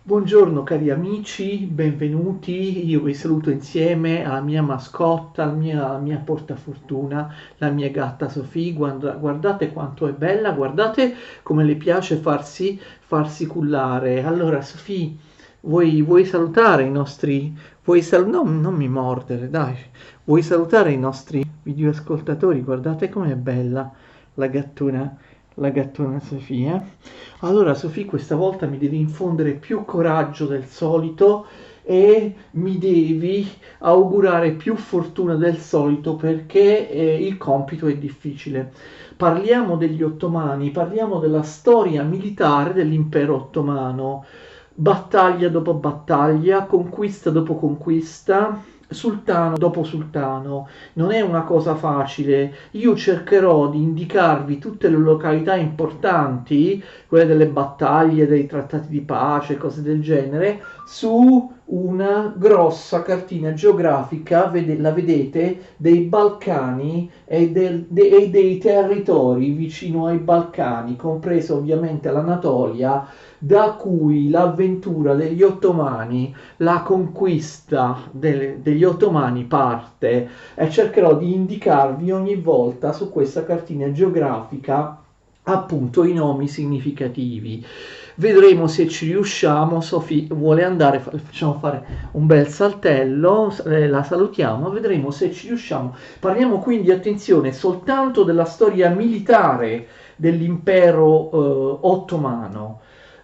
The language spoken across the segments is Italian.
Buongiorno cari amici, benvenuti. Io vi saluto insieme alla mia mascotta, alla mia portafortuna, la mia gatta Sofì. Guardate quanto è bella, guardate come le piace farsi cullare. Allora, Sofì, vuoi salutare i nostri... No, non mi mordere, dai. Vuoi salutare i nostri videoascoltatori? Guardate com'è bella la gattuna, la gattuna Sofia. Allora, Sofì, questa volta mi devi infondere più coraggio del solito e mi devi augurare più fortuna del solito perché il compito è difficile. Parliamo degli ottomani, parliamo della storia militare dell'impero ottomano, battaglia dopo battaglia, conquista dopo conquista, sultano dopo sultano. Non è una cosa facile. Io cercherò di indicarvi tutte le località importanti, quelle delle battaglie, dei trattati di pace, cose del genere, su una grossa cartina geografica, la vedete, dei Balcani e dei territori vicino ai Balcani, compreso ovviamente l'Anatolia, da cui l'avventura degli ottomani, la conquista degli ottomani parte, e cercherò di indicarvi ogni volta su questa cartina geografica appunto i nomi significativi. Vedremo se ci riusciamo. Sofì vuole andare, facciamo fare un bel saltello, la salutiamo, vedremo se ci riusciamo. Parliamo quindi, attenzione, soltanto della storia militare dell'impero ottomano.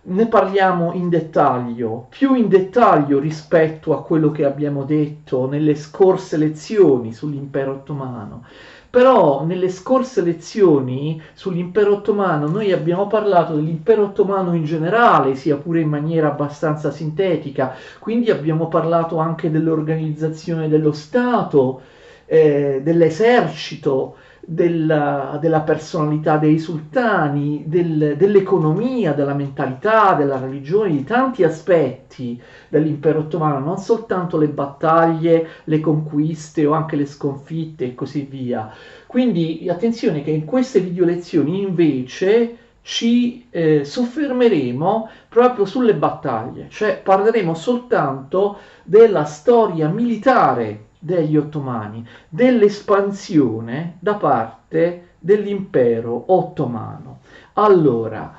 Ne parliamo in dettaglio, più in dettaglio rispetto a quello che abbiamo detto nelle scorse lezioni sull'impero ottomano. Però nelle scorse lezioni sull'impero ottomano noi abbiamo parlato dell'impero ottomano in generale, sia pure in maniera abbastanza sintetica, quindi abbiamo parlato anche dell'organizzazione dello Stato, dell'esercito, della personalità dei sultani, dell'economia, della mentalità, della religione, di tanti aspetti dell'impero ottomano, non soltanto le battaglie, le conquiste o anche le sconfitte e così via. Quindi attenzione che in queste video lezioni invece ci soffermeremo proprio sulle battaglie, cioè parleremo soltanto della storia militare degli ottomani, dell'espansione da parte dell'impero ottomano. Allora,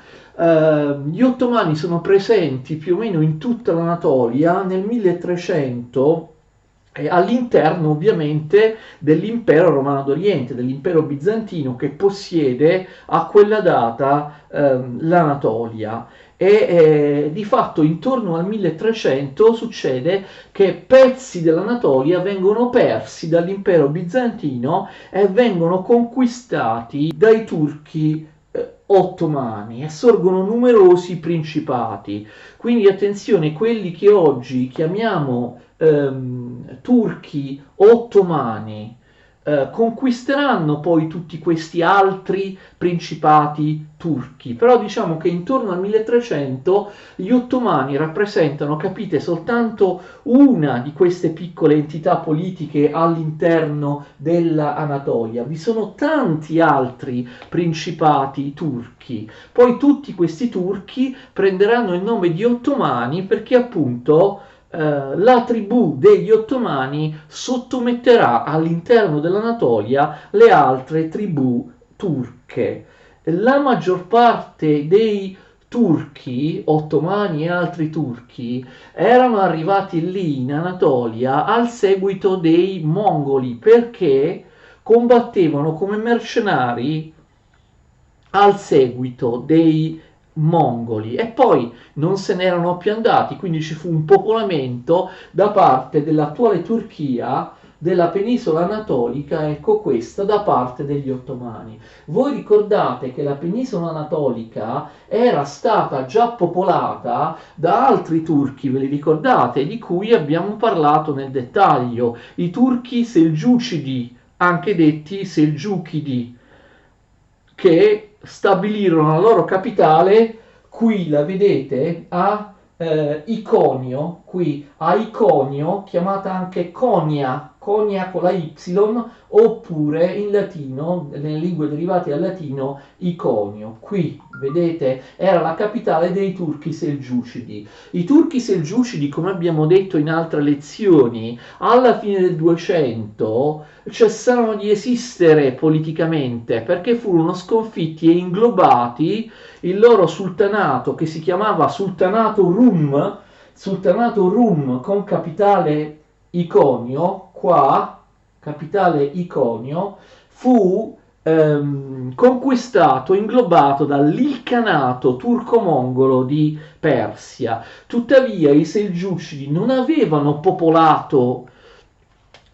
gli ottomani sono presenti più o meno in tutta l'Anatolia nel 1300, all'interno ovviamente dell'impero romano d'Oriente, dell'impero bizantino che possiede a quella data l'Anatolia. Di fatto intorno al 1300 succede che pezzi dell'Anatolia vengono persi dall'impero bizantino e vengono conquistati dai turchi ottomani e sorgono numerosi principati. Quindi attenzione, quelli che oggi chiamiamo turchi ottomani conquisteranno poi tutti questi altri principati turchi, però diciamo che intorno al 1300 gli ottomani rappresentano, capite, soltanto una di queste piccole entità politiche all'interno dell'Anatolia. Vi sono tanti altri principati turchi. Poi tutti questi turchi prenderanno il nome di ottomani perché appunto la tribù degli ottomani sottometterà all'interno dell'Anatolia le altre tribù turche. La maggior parte dei turchi, ottomani e altri turchi, erano arrivati lì in Anatolia al seguito dei mongoli perché combattevano come mercenari al seguito dei mongoli e poi non se n'erano più andati, quindi ci fu un popolamento da parte dell'attuale Turchia della penisola anatolica, ecco questa da parte degli ottomani. Voi ricordate che la penisola anatolica era stata già popolata da altri turchi, ve li ricordate, di cui abbiamo parlato nel dettaglio, i turchi selgiucidi, anche detti selgiuchidi, che stabilirono la loro capitale, qui la vedete, a Iconio, qui a Iconio, chiamata anche Conia, Konya con la Y, oppure in latino, nelle lingue derivate dal latino, Iconio. Qui, vedete, era la capitale dei turchi selgiucidi. I turchi selgiucidi, come abbiamo detto in altre lezioni, alla fine del 200 cessarono di esistere politicamente perché furono sconfitti e inglobati. Il loro sultanato, che si chiamava Sultanato Rum con capitale Iconio, qua, capitale Iconio, fu conquistato, inglobato dall'Ilkhanato turco-mongolo di Persia. Tuttavia i selgiucidi non avevano popolato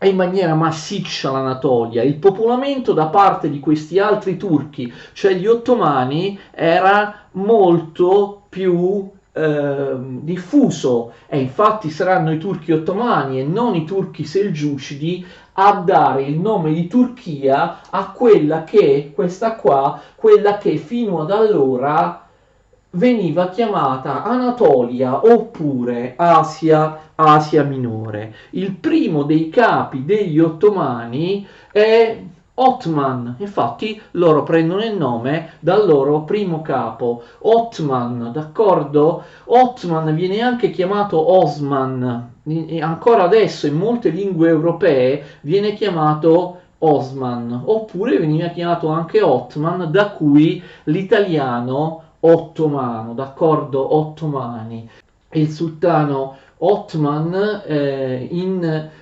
in maniera massiccia l'Anatolia. Il popolamento da parte di questi altri turchi, cioè gli ottomani, era molto più diffuso, e infatti saranno i turchi ottomani e non i turchi selgiucidi a dare il nome di Turchia a quella che, questa qua, quella che fino ad allora veniva chiamata Anatolia oppure Asia Minore. Il primo dei capi degli ottomani è Otman, infatti loro prendono il nome dal loro primo capo, Otman, d'accordo? Otman viene anche chiamato Osman, e ancora adesso in molte lingue europee viene chiamato Osman, oppure veniva chiamato anche Otman, da cui l'italiano ottomano, d'accordo? Ottomani. Il sultano Otman,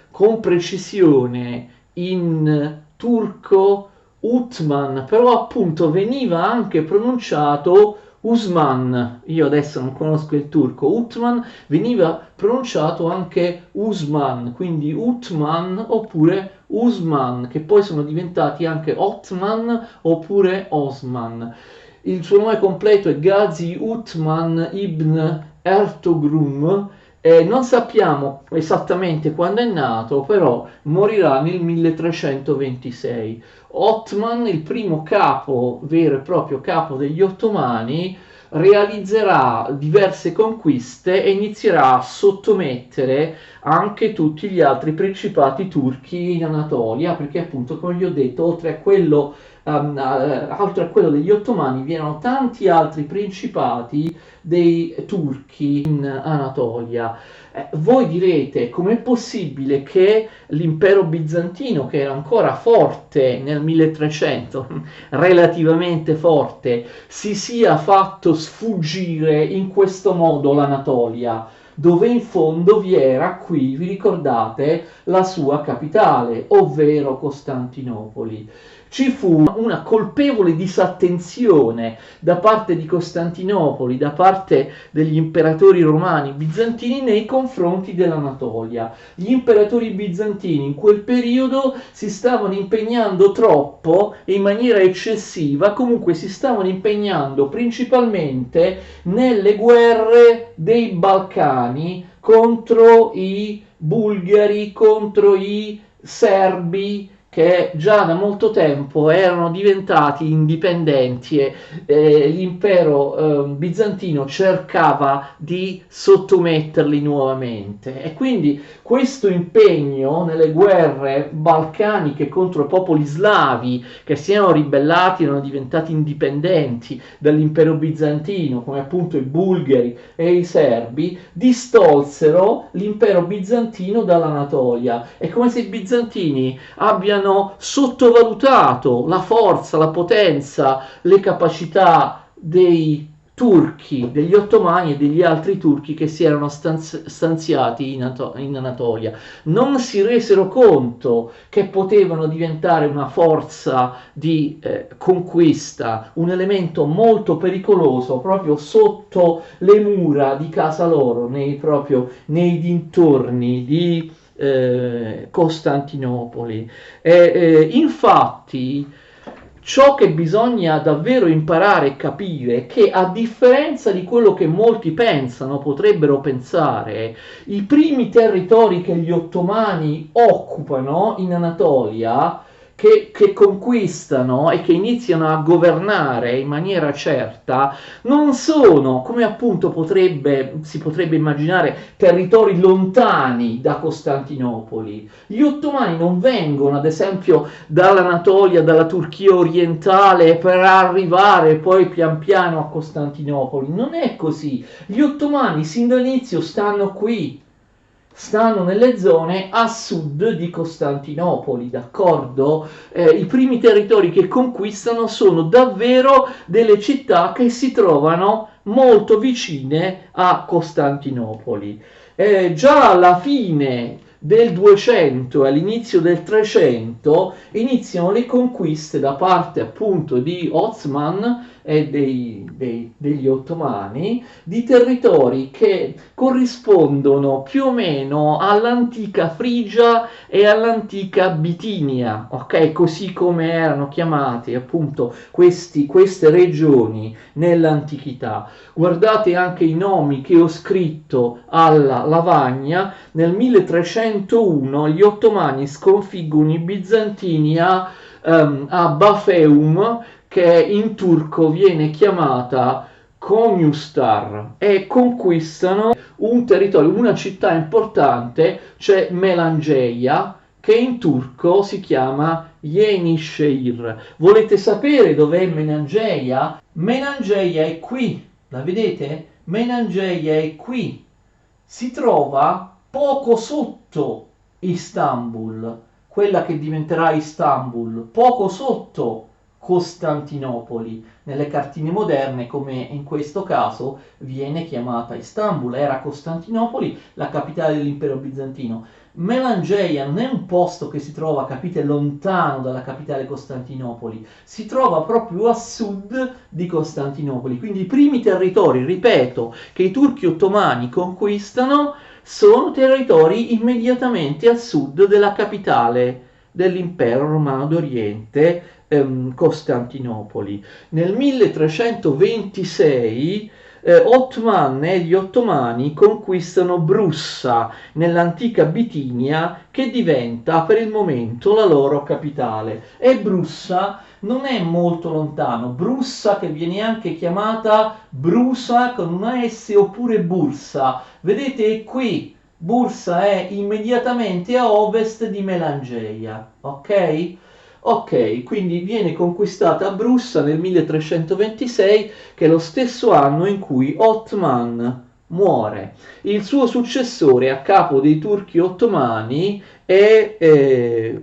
con precisione in turco Utman, però appunto veniva anche pronunciato Usman. Io adesso non conosco il turco. Utman veniva pronunciato anche Usman, quindi Utman oppure Usman, che poi sono diventati anche Otman oppure Osman. Il suo nome completo è Ghazi Utman ibn Ertugrul. Non sappiamo esattamente quando è nato, però morirà nel 1326. Otman, il primo capo, vero e proprio capo degli ottomani, realizzerà diverse conquiste e inizierà a sottomettere anche tutti gli altri principati turchi in Anatolia, perché appunto, come vi ho detto, oltre a quello degli ottomani vi erano tanti altri principati dei turchi in Anatolia. Voi direte, com'è possibile che l'impero bizantino, che era ancora forte nel 1300, relativamente forte, si sia fatto sfuggire in questo modo l'Anatolia, dove in fondo vi era, qui vi ricordate, la sua capitale, ovvero Costantinopoli. Ci fu una colpevole disattenzione da parte di Costantinopoli, da parte degli imperatori romani bizantini nei confronti dell'Anatolia. Gli imperatori bizantini in quel periodo si stavano impegnando troppo e in maniera eccessiva, comunque si stavano impegnando principalmente nelle guerre dei Balcani contro i bulgari, contro i serbi, che già da molto tempo erano diventati indipendenti e l'impero bizantino cercava di sottometterli nuovamente. E quindi questo impegno nelle guerre balcaniche contro popoli slavi che si erano ribellati, erano diventati indipendenti dall'impero bizantino, come appunto i bulgari e i serbi, distolsero l'impero bizantino dall'Anatolia. È come se i bizantini abbiano sottovalutato la forza, la potenza, le capacità dei turchi, degli ottomani e degli altri turchi che si erano stanziati in Anatolia. Non si resero conto che potevano diventare una forza di conquista, un elemento molto pericoloso proprio sotto le mura di casa loro, nei dintorni di Costantinopoli. Infatti ciò che bisogna davvero imparare e capire è che, a differenza di quello che molti pensano, potrebbero pensare, i primi territori che gli ottomani occupano in Anatolia, che conquistano e che iniziano a governare in maniera certa non sono, come appunto si potrebbe immaginare, territori lontani da Costantinopoli. Gli ottomani non vengono, ad esempio, dall'Anatolia, dalla Turchia orientale per arrivare poi pian piano a Costantinopoli. Non è così. Gli ottomani sin dall'inizio stanno qui. Stanno nelle zone a sud di Costantinopoli, d'accordo? I primi territori che conquistano sono davvero delle città che si trovano molto vicine a Costantinopoli. Già alla fine del 200 e all'inizio del 300 iniziano le conquiste da parte appunto di Osman e degli ottomani di territori che corrispondono più o meno all'antica Frigia e all'antica Bitinia, ok? Così come erano chiamate appunto queste regioni nell'antichità. Guardate anche i nomi che ho scritto alla lavagna. Nel 1301 gli ottomani sconfiggono i bizantini a Bafeum, che in turco viene chiamata Konustar, e conquistano un territorio, una città importante, cioè Melangeia, che in turco si chiama Yenişehir. Volete sapere dov'è Melangeia? Melangeia è qui, la vedete? Melangeia è qui, si trova poco sotto Istanbul, quella che diventerà Istanbul, poco sotto Costantinopoli. Nelle cartine moderne, come in questo caso, viene chiamata Istanbul. Era Costantinopoli la capitale dell'impero bizantino. Melangeia non è un posto che si trova, capite, lontano dalla capitale Costantinopoli, si trova proprio a sud di Costantinopoli. Quindi i primi territori, ripeto, che i turchi ottomani conquistano sono territori immediatamente a sud della capitale dell'impero romano d'Oriente, Costantinopoli. Nel 1326 Othman e gli ottomani conquistano Brussa nell'antica Bitinia, che diventa per il momento la loro capitale. E Brussa non è molto lontano, Brussa, che viene anche chiamata Brusa con una S, oppure Bursa. Vedete qui, Bursa è immediatamente a ovest di Melangeia, ok? Ok, quindi viene conquistata Brussa nel 1326, che è lo stesso anno in cui Othman muore. Il suo successore a capo dei turchi ottomani è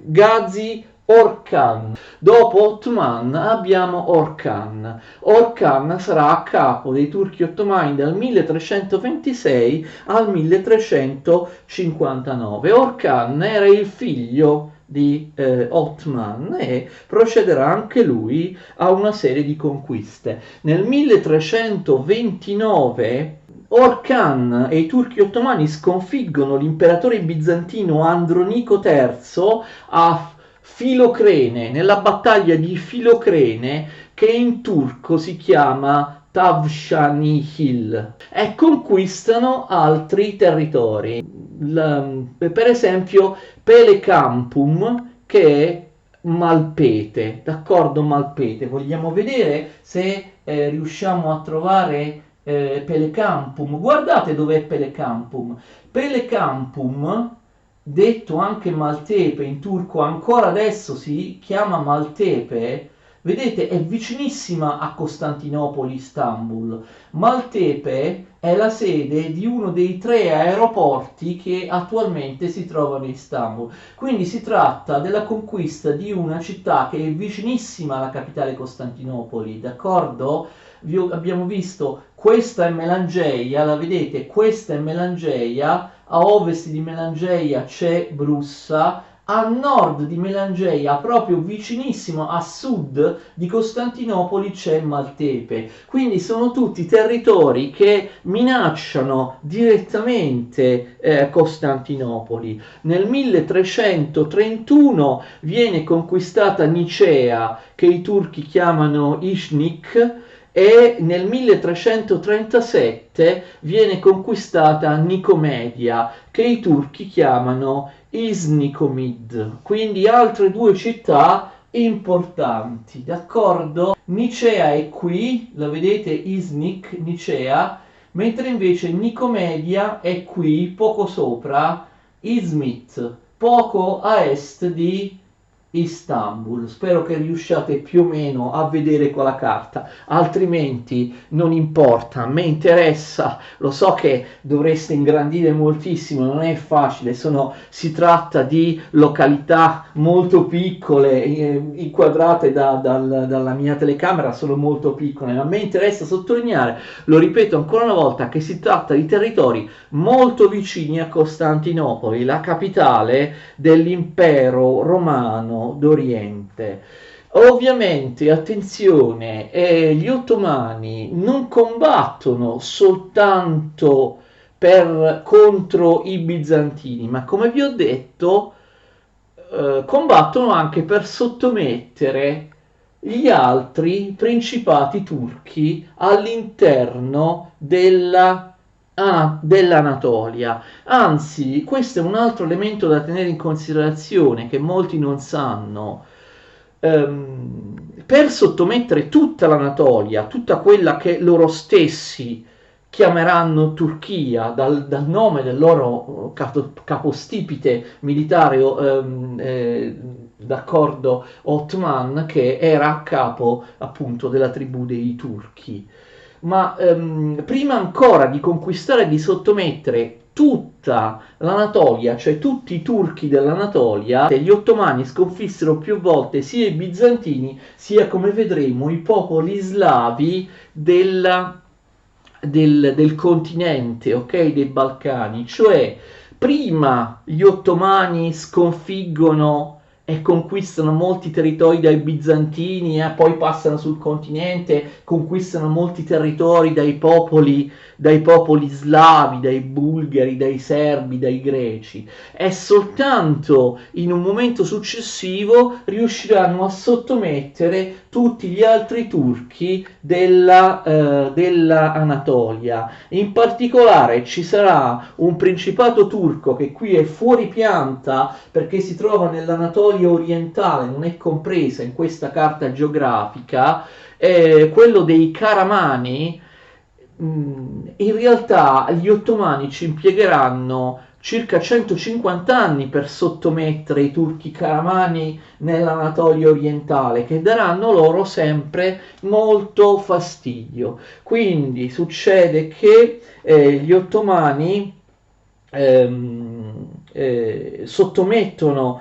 Gazi Orkan. Dopo Othman abbiamo Orkan. Orkan sarà a capo dei turchi ottomani dal 1326 al 1359. Orkan era il figlio di Othman e procederà anche lui a una serie di conquiste. Nel 1329 Orkan e i turchi ottomani sconfiggono l'imperatore bizantino Andronico III a Filocrene, nella battaglia di Filocrene, che in turco si chiama Tavşanihil, e conquistano altri territori, per esempio Pelecampum, che è Malpete, d'accordo? Malpete, vogliamo vedere se riusciamo a trovare Pelecampum. Guardate dov'è Pelecampum. Pelecampum, detto anche Maltepe in turco, ancora adesso si chiama Maltepe. Vedete, è vicinissima a Costantinopoli, Istanbul. Maltepe è la sede di uno dei 3 aeroporti che attualmente si trovano in Istanbul. Quindi si tratta della conquista di una città che è vicinissima alla capitale Costantinopoli, d'accordo? Abbiamo visto, questa è Melangeia, la vedete? Questa è Melangeia, a ovest di Melangeia c'è Brussa, a nord di Melangeia, proprio vicinissimo a sud di Costantinopoli, c'è Maltepe. Quindi sono tutti territori che minacciano direttamente Costantinopoli. Nel 1331 viene conquistata Nicea, che i turchi chiamano Iznik, e nel 1337 viene conquistata Nicomedia, che i turchi chiamano Iznikomid, quindi altre due città importanti, d'accordo? Nicea è qui, la vedete, Iznik, Nicea, mentre invece Nicomedia è qui, poco sopra, Izmit, poco a est di Istanbul. Spero che riusciate più o meno a vedere quella carta, altrimenti non importa, a me interessa, lo so che dovreste ingrandire moltissimo, non è facile, si tratta di località molto piccole, inquadrate dalla mia telecamera, sono molto piccole, ma a me interessa sottolineare, lo ripeto ancora una volta, che si tratta di territori molto vicini a Costantinopoli, la capitale dell'impero romano d'Oriente. Ovviamente, attenzione, gli ottomani non combattono soltanto contro i bizantini, ma come vi ho detto, combattono anche per sottomettere gli altri principati turchi all'interno dell'Anatolia. Anzi, questo è un altro elemento da tenere in considerazione che molti non sanno. Per sottomettere tutta l'Anatolia, tutta quella che loro stessi chiameranno Turchia dal nome del loro capostipite militare, d'accordo, Ottoman, che era a capo appunto della tribù dei turchi. Ma prima ancora di conquistare e di sottomettere tutta l'Anatolia, cioè tutti i turchi dell'Anatolia, gli ottomani sconfissero più volte sia i bizantini sia, come vedremo, i popoli slavi del continente, ok, dei Balcani. Cioè prima gli ottomani sconfiggono e conquistano molti territori dai bizantini e poi passano sul continente, conquistano molti territori dai popoli slavi, dai bulgari, dai serbi, dai greci, e soltanto in un momento successivo riusciranno a sottomettere tutti gli altri turchi della Anatolia. In particolare ci sarà un principato turco che qui è fuori pianta perché si trova nell'Anatolia orientale, non è compresa in questa carta geografica, quello dei Karamani. In realtà gli ottomani ci impiegheranno circa 150 anni per sottomettere i turchi Karamani nell'Anatolia orientale, che daranno loro sempre molto fastidio. Quindi succede che gli ottomani sottomettono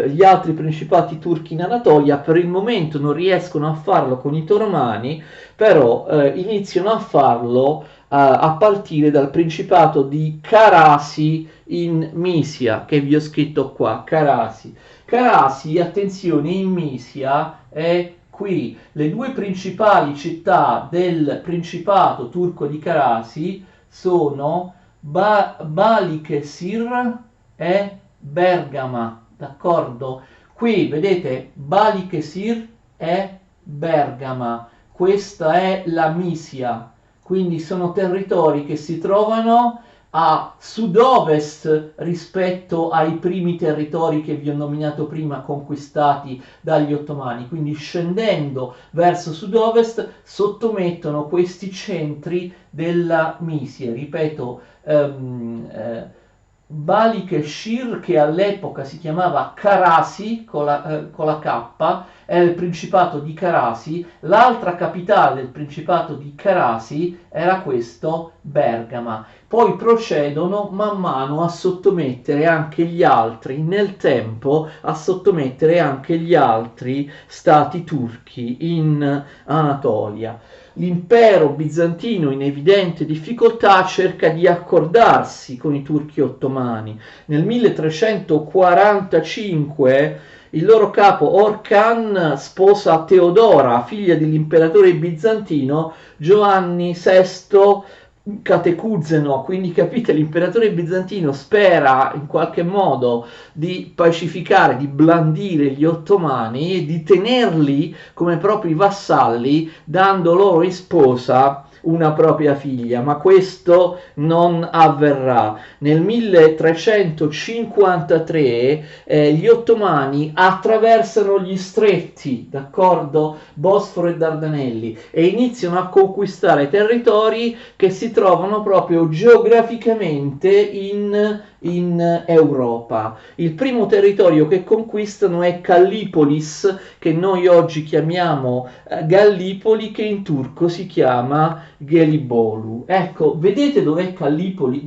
gli altri principati turchi in Anatolia. Per il momento non riescono a farlo con i Toromani, però iniziano a farlo a partire dal principato di Carasi in Misia, che vi ho scritto qua, Carasi. Carasi, attenzione, in Misia è qui. Le due principali città del principato turco di Carasi sono Balıkesir e Bergama, d'accordo? Qui vedete Balıkesir e Bergama, questa è la Misia, quindi sono territori che si trovano a sud-ovest rispetto ai primi territori che vi ho nominato prima, conquistati dagli ottomani. Quindi scendendo verso sud-ovest sottomettono questi centri della Misia. Ripeto, Balıkesir, che all'epoca si chiamava Karasi con la K, è il principato di Karasi. L'altra capitale del principato di Karasi era questo, Bergama. Poi procedono man mano a sottomettere anche gli altri, nel tempo a sottomettere anche gli altri stati turchi in Anatolia. L'impero bizantino, in evidente difficoltà, cerca di accordarsi con i turchi ottomani. Nel 1345 il loro capo Orkan sposa Teodora, figlia dell'imperatore bizantino Giovanni VI catecúzeno, quindi capite, l'imperatore bizantino spera in qualche modo di pacificare, di blandire gli ottomani e di tenerli come propri vassalli, dando loro in sposa una propria figlia, ma questo non avverrà. Nel 1353 gli ottomani attraversano gli stretti, d'accordo? Bosforo e Dardanelli, e iniziano a conquistare territori che si trovano proprio geograficamente in Europa. Il primo territorio che conquistano è Callipolis, che noi oggi chiamiamo Gallipoli, che in turco si chiama Gelibolu. Ecco, vedete dov'è Gallipoli?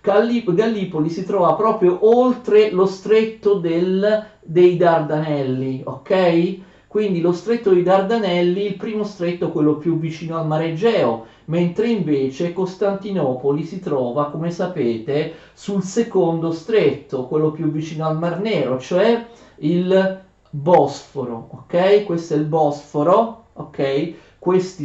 Gallipoli si trova proprio oltre lo stretto dei Dardanelli, ok? Quindi lo stretto dei Dardanelli, il primo stretto, quello più vicino al mare Egeo, mentre invece Costantinopoli si trova, come sapete, sul secondo stretto, quello più vicino al Mar Nero, cioè il Bosforo, ok? Questo è il Bosforo, ok? Questo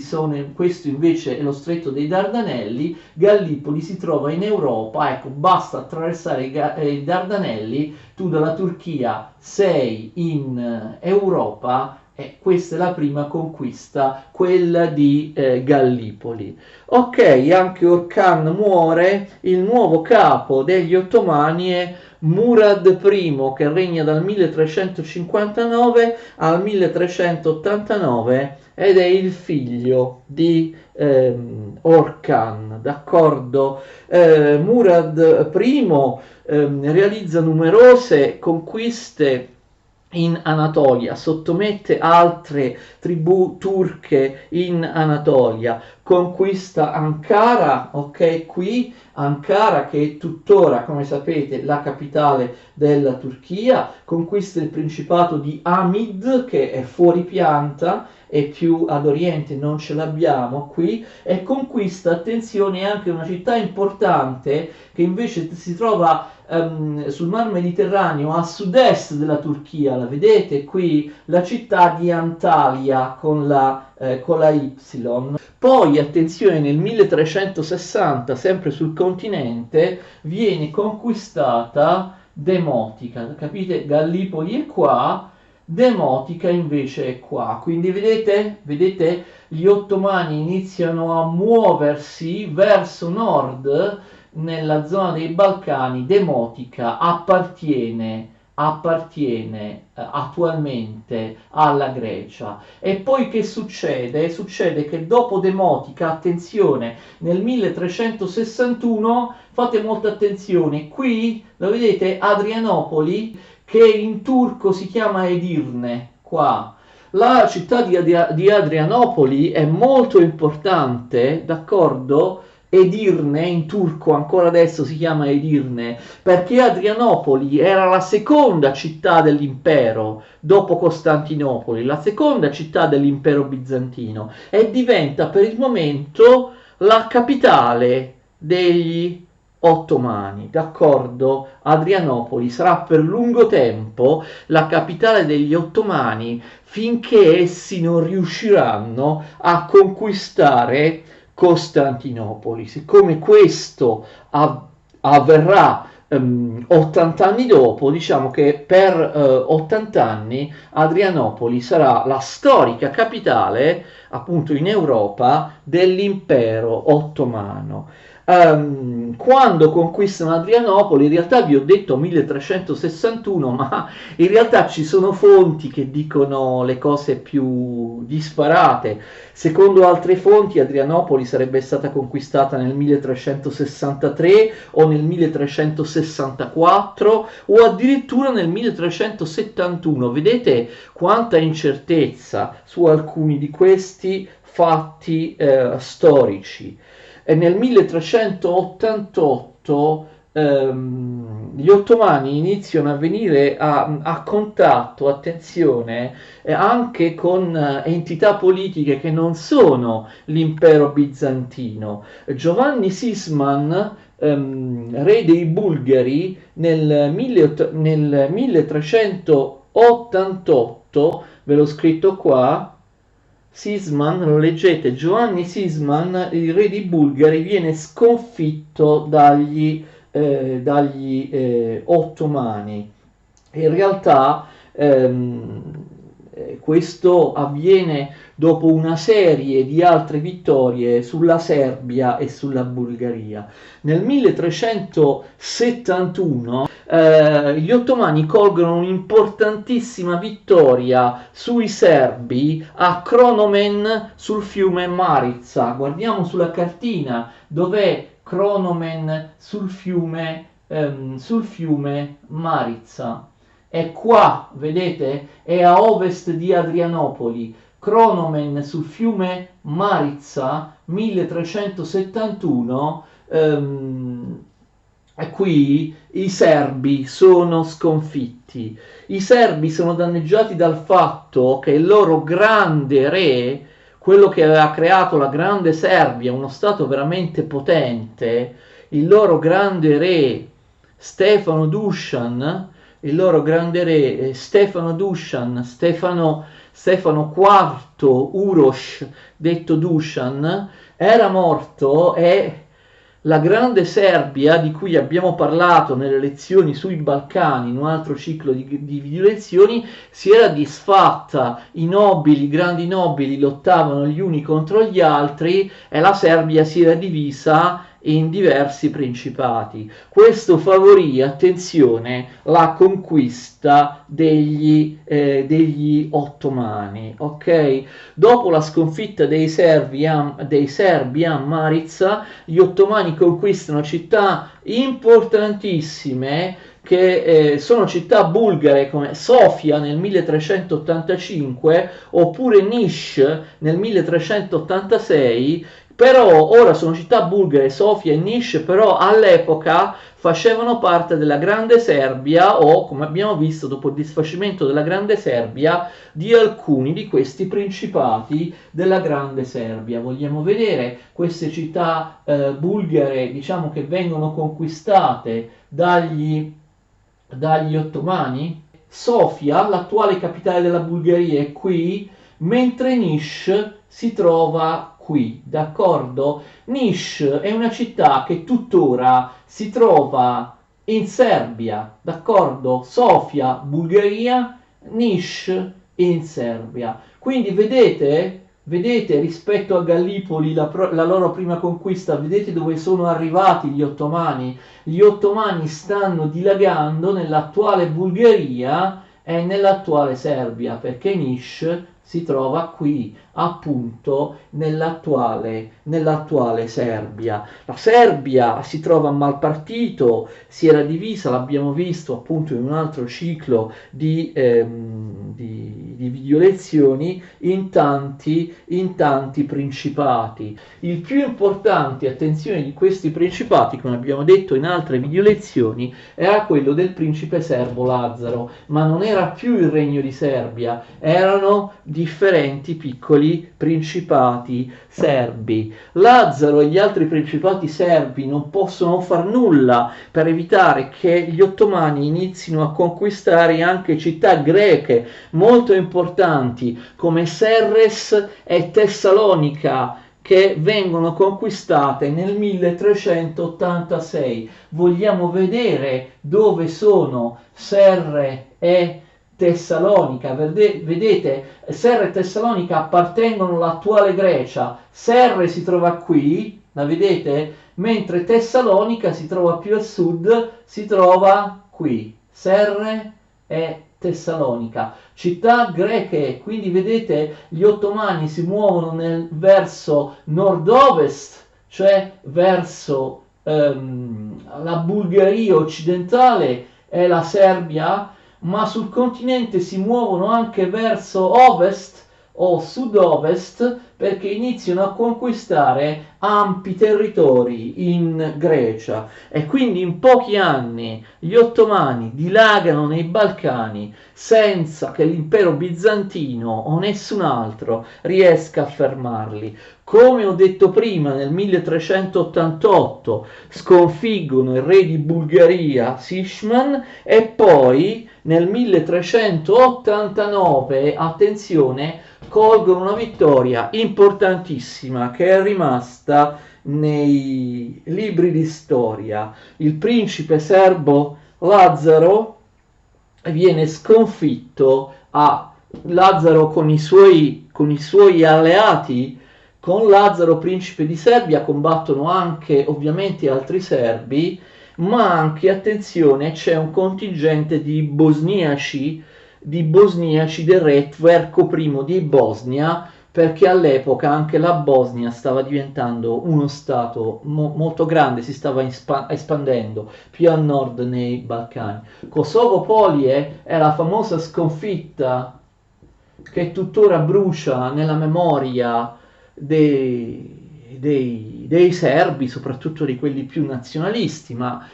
invece è lo stretto dei Dardanelli. Gallipoli si trova in Europa, ecco, basta attraversare i Dardanelli, tu dalla Turchia sei in Europa, e questa è la prima conquista, quella di Gallipoli. Ok, anche Orkhan muore, il nuovo capo degli Ottomani è Murad I, che regna dal 1359 al 1389 ed è il figlio di Orkhan, d'accordo? Murad I realizza numerose conquiste in Anatolia, sottomette altre tribù turche in Anatolia, conquista Ankara, ok, qui Ankara che è tuttora, come sapete, la capitale della Turchia, conquista il principato di Hamid, che è fuori pianta e più ad oriente non ce l'abbiamo qui, e conquista, attenzione, anche una città importante che invece si trova sul mar Mediterraneo a sud-est della Turchia, la vedete qui, la città di Antalya con la Y. Poi, attenzione, nel 1360, sempre sul continente, viene conquistata Demotica, capite? Gallipoli è qua, Demotica invece è qua, quindi vedete, gli ottomani iniziano a muoversi verso nord nella zona dei Balcani. Demotica appartiene attualmente alla Grecia. E poi che succede? Succede che dopo Demotica, attenzione, nel 1361, fate molta attenzione, qui lo vedete, Adrianopoli, che in turco si chiama Edirne, qua. La città di Adrianopoli è molto importante, d'accordo? Edirne, in turco ancora adesso si chiama Edirne, perché Adrianopoli era la seconda città dell'impero dopo Costantinopoli, la seconda città dell'impero bizantino, e diventa per il momento la capitale degli ottomani, d'accordo? Adrianopoli sarà per lungo tempo la capitale degli ottomani finché essi non riusciranno a conquistare Costantinopoli. Siccome questo avverrà 80 anni dopo, diciamo che per 80 anni Adrianopoli sarà la storica capitale, appunto in Europa, dell'impero ottomano. Quando conquistano Adrianopoli, in realtà vi ho detto 1361, ma in realtà ci sono fonti che dicono le cose più disparate. Secondo altre fonti Adrianopoli sarebbe stata conquistata nel 1363 o nel 1364 o addirittura nel 1371. Vedete quanta incertezza su alcuni di questi fatti storici. E nel 1388 gli ottomani iniziano a venire a contatto, attenzione, anche con entità politiche che non sono l'impero bizantino. Giovanni Sisman, re dei Bulgari, nel 1388, ve l'ho scritto qua, Sisman, lo leggete, Giovanni Sisman, il re di Bulgari, viene sconfitto dagli ottomani. In realtà questo avviene dopo una serie di altre vittorie sulla Serbia e sulla Bulgaria. Nel 1371 gli ottomani colgono un'importantissima vittoria sui serbi a Kronomen sul fiume Marica. Guardiamo sulla cartina dov'è Kronomen sul fiume Marica. È qua, vedete, è a ovest di Adrianopoli. Kronomen sul fiume Marica, 1371, e qui i serbi sono sconfitti. I serbi sono danneggiati dal fatto che il loro grande re, quello che aveva creato la grande Serbia, uno stato veramente potente, il loro grande re Stefano Dušan, il loro grande re Stefano Dušan, Stefano IV Uroš, detto Dušan, era morto e la grande Serbia, di cui abbiamo parlato nelle lezioni sui Balcani, in un altro ciclo di video lezioni, si era disfatta, i nobili, i grandi nobili lottavano gli uni contro gli altri e la Serbia si era divisa in diversi principati. Questo favorì, attenzione, la conquista degli ottomani. Ok? Dopo la sconfitta dei serbi a Marica, gli ottomani conquistano città importantissime che sono città bulgare come Sofia nel 1385 oppure Niš nel 1386. Però ora sono città bulgare, Sofia e Niš, però all'epoca facevano parte della Grande Serbia o, come abbiamo visto, dopo il disfacimento della Grande Serbia, di alcuni di questi principati della Grande Serbia. Vogliamo vedere queste città bulgare, diciamo, che vengono conquistate dagli ottomani? Sofia, l'attuale capitale della Bulgaria, è qui, mentre Niš si trova qui, d'accordo? Niš è una città che tuttora si trova in Serbia, d'accordo? Sofia, Bulgaria, Niš in Serbia. Quindi vedete rispetto a Gallipoli, la loro prima conquista, vedete dove sono arrivati gli ottomani? Gli ottomani stanno dilagando nell'attuale Bulgaria e nell'attuale Serbia, perché Niš si trova qui, appunto, nell'attuale Serbia. La Serbia si trova a malpartito, si era divisa, l'abbiamo visto appunto in un altro ciclo di video lezioni, in tanti principati. Il più importante, attenzione, di questi principati, come abbiamo detto in altre video lezioni, era quello del principe serbo Lazzaro, ma non era più il regno di Serbia, erano differenti piccoli principati serbi. Lazzaro e gli altri principati serbi non possono far nulla per evitare che gli ottomani inizino a conquistare anche città greche molto importanti come Serres e Tessalonica, che vengono conquistate nel 1386. Vogliamo vedere dove sono Serre e Tessalonica. Vedete, Serre e Tessalonica appartengono all'attuale Grecia. Serre si trova qui, la vedete? Mentre Tessalonica si trova più a sud, si trova qui. Serre e Tessalonica, città greche. Quindi vedete, gli ottomani si muovono verso nord-ovest, cioè verso la Bulgaria occidentale e la Serbia, ma sul continente si muovono anche verso ovest o sud-ovest, perché iniziano a conquistare ampi territori in Grecia e quindi in pochi anni gli ottomani dilagano nei Balcani senza che l'impero bizantino o nessun altro riesca a fermarli. Come ho detto prima, nel 1388 sconfiggono il re di Bulgaria Sisman e poi nel 1389, attenzione, colgono una vittoria importantissima che è rimasta nei libri di storia. Il principe serbo Lazzaro viene sconfitto a Lazzaro con i suoi alleati. Con Lazzaro, principe di Serbia, combattono anche ovviamente altri serbi, ma anche, attenzione, c'è un contingente di bosniaci del re Tverko I di Bosnia, perché all'epoca anche la Bosnia stava diventando uno stato molto grande, si stava espandendo più a nord nei Balcani. Kosovo Polie è la famosa sconfitta che tuttora brucia nella memoria dei serbi, soprattutto di quelli più nazionalisti, ma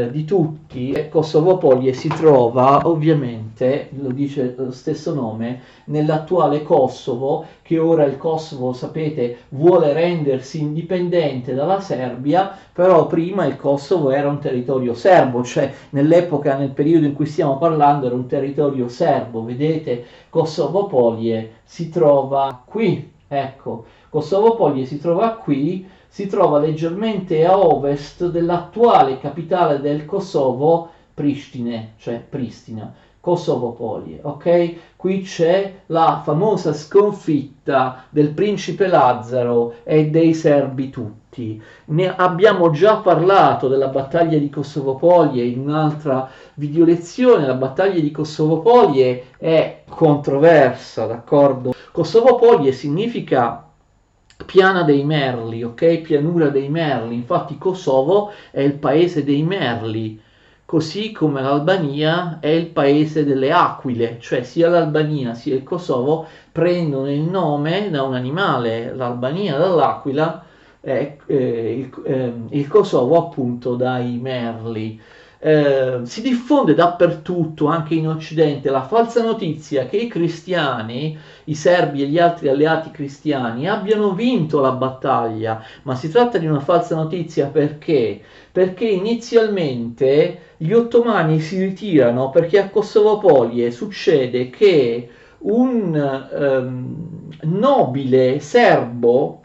di tutti. Kosovo Polie si trova, ovviamente, lo dice lo stesso nome, nell'attuale Kosovo, che ora il Kosovo, sapete, vuole rendersi indipendente dalla Serbia, però prima il Kosovo era un territorio serbo, cioè nell'epoca, nel periodo in cui stiamo parlando, era un territorio serbo. Vedete, Kosovo Polie si trova qui, ecco. Kosovo Polie si trova qui, si trova leggermente a ovest dell'attuale capitale del Kosovo, Pristine, cioè Pristina, Kosovo Polie, ok? Qui c'è la famosa sconfitta del principe Lazzaro e dei serbi tutti. Ne abbiamo già parlato della battaglia di Kosovo Polie in un'altra video lezione. La battaglia di Kosovo Polie è controversa, d'accordo? Kosovo Polie significa piana dei merli, ok? Pianura dei merli. Infatti Kosovo è il paese dei merli, così come l'Albania è il paese delle aquile, cioè sia l'Albania sia il Kosovo prendono il nome da un animale, l'Albania dall'aquila, il Kosovo appunto dai merli. Si diffonde dappertutto, anche in Occidente, la falsa notizia che i cristiani, i serbi e gli altri alleati cristiani abbiano vinto la battaglia, ma si tratta di una falsa notizia perché? Perché inizialmente gli ottomani si ritirano perché a Kosovo Polie succede che un nobile serbo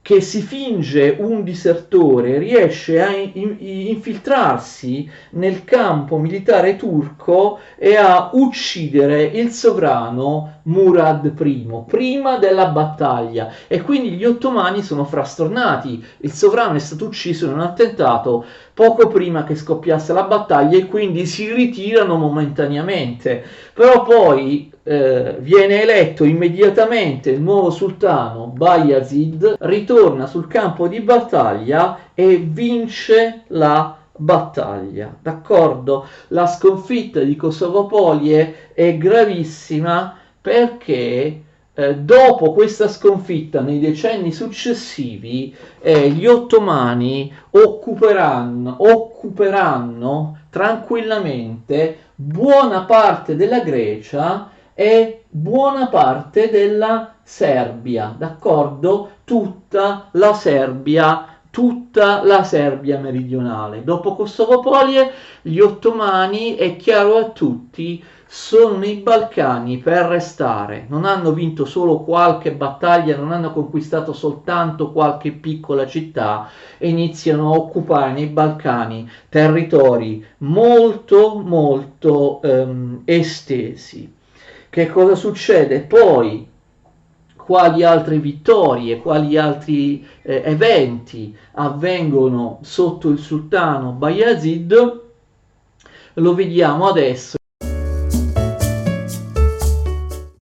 che si finge un disertore riesce a infiltrarsi nel campo militare turco e a uccidere il sovrano Murad I prima della battaglia, e quindi gli ottomani sono frastornati. Il sovrano è stato ucciso in un attentato poco prima che scoppiasse la battaglia e quindi si ritirano momentaneamente, però poi viene eletto immediatamente il nuovo sultano Bayazid, ritorna sul campo di battaglia e vince la battaglia, d'accordo? La sconfitta di Kosovo Polie è gravissima perché dopo questa sconfitta, nei decenni successivi, gli ottomani occuperanno tranquillamente buona parte della Grecia e buona parte della Serbia, d'accordo? Tutta la Serbia meridionale. Dopo Kosovo Polie, gli ottomani, è chiaro a tutti, sono nei Balcani per restare. Non hanno vinto solo qualche battaglia, non hanno conquistato soltanto qualche piccola città, e iniziano a occupare nei Balcani territori molto estesi. Che cosa succede poi? Quali altre vittorie, quali altri eventi avvengono sotto il sultano Bayazid? Lo vediamo adesso.